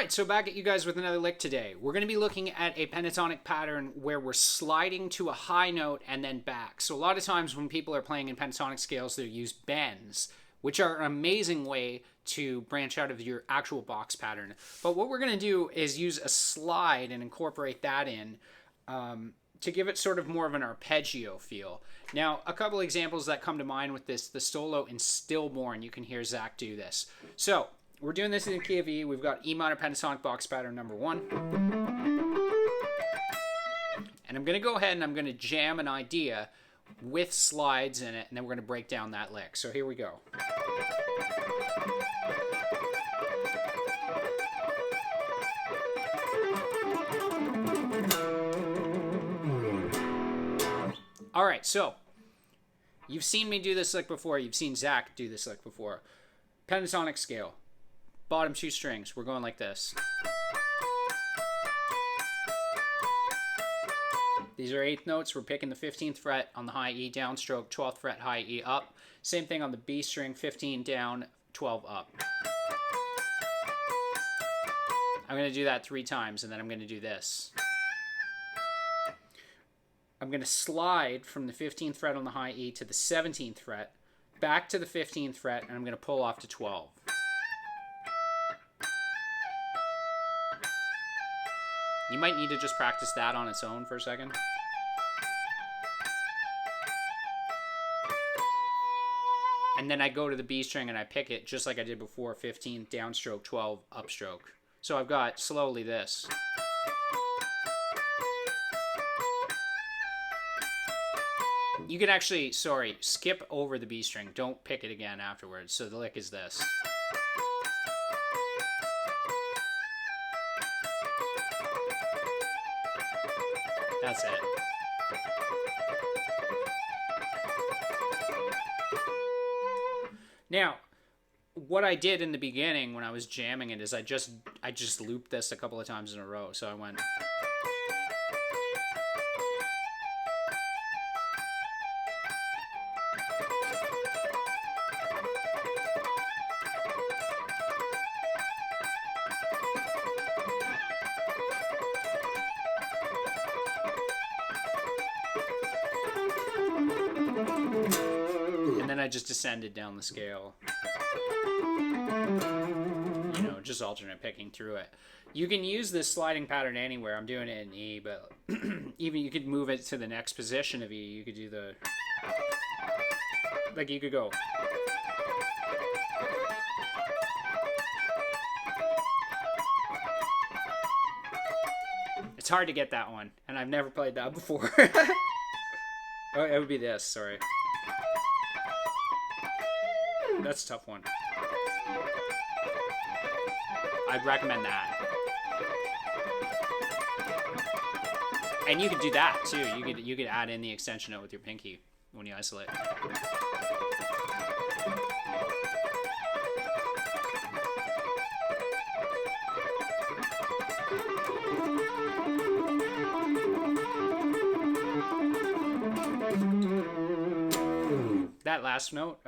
Alright, so back at you guys with another lick today. We're going to be looking at a pentatonic pattern where we're sliding to a high note and then back. So a lot of times when people are playing in pentatonic scales, they use bends, which are an amazing way to branch out of your actual box pattern. But what we're going to do is use a slide and incorporate that in to give it sort of more of an arpeggio feel. Now, a couple examples that come to mind with this, the solo in Stillborn, you can hear Zakk do this. So, we're doing this in the key of E. We've got E minor pentatonic box pattern number 1. And I'm going to go ahead and I'm going to jam an idea with slides in it, and then we're going to break down that lick. So here we go. Alright, so you've seen me do this lick before. You've seen Zakk do this lick before. Pentatonic scale. Bottom 2 strings. We're going like this. These are 8th notes. We're picking the 15th fret on the high E downstroke, 12th fret high E up. Same thing on the B string, 15 down, 12 up. I'm going to do that 3 times, and then I'm going to do this. I'm going to slide from the 15th fret on the high E to the 17th fret, back to the 15th fret, and I'm going to pull off to 12. You might need to just practice that on its own for a second. And then I go to the B string and I pick it just like I did before, 15 downstroke, 12 upstroke. So I've got slowly this. You can actually, skip over the B string. Don't pick it again afterwards. So the lick is this. That's it. Now, what I did in the beginning when I was jamming it is I just looped this a couple of times in a row. So I went. And then I just descended down the scale. You know, just alternate picking through it. You can use this sliding pattern anywhere. I'm doing it in E, but even you could move it to the next position of E. You could do the... Like, you could go... It's hard to get that one, and I've never played that before. Oh, it would be this, sorry. That's a tough one. I'd recommend that. And you could do that too. You could add in the extension note with your pinky when you isolate. That last note,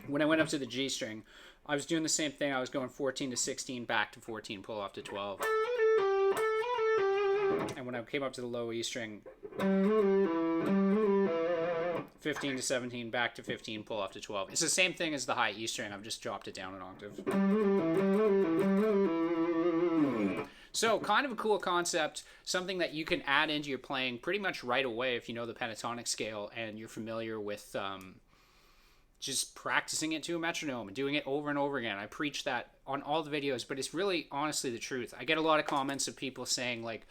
when I went up to the G string, I was doing the same thing. I was going 14 to 16, back to 14, pull off to 12. And when I came up to the low E string, 15 to 17, back to 15, pull off to 12. It's the same thing as the high E string. I've just dropped it down an octave. So, kind of a cool concept, something that you can add into your playing pretty much right away if you know the pentatonic scale and you're familiar with just practicing it to a metronome and doing it over and over again. I preach that on all the videos, but it's really honestly the truth. I get a lot of comments of people saying like,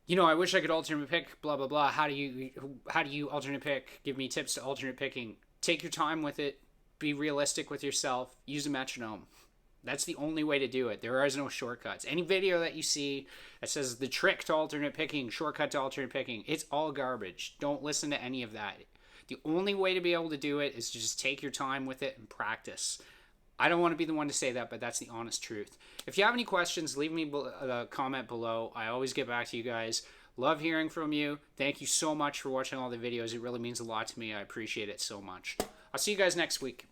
you know, I wish I could alternate pick, blah, blah, blah. How do you alternate pick? Give me tips to alternate picking. Take your time with it. Be realistic with yourself. Use a metronome. That's the only way to do it. There is no shortcuts. Any video that you see that says the trick to alternate picking, shortcut to alternate picking, it's all garbage. Don't listen to any of that. The only way to be able to do it is to just take your time with it and practice. I don't want to be the one to say that, but that's the honest truth. If you have any questions, leave me a comment below. I always get back to you guys. Love hearing from you. Thank you so much for watching all the videos. It really means a lot to me. I appreciate it so much. I'll see you guys next week.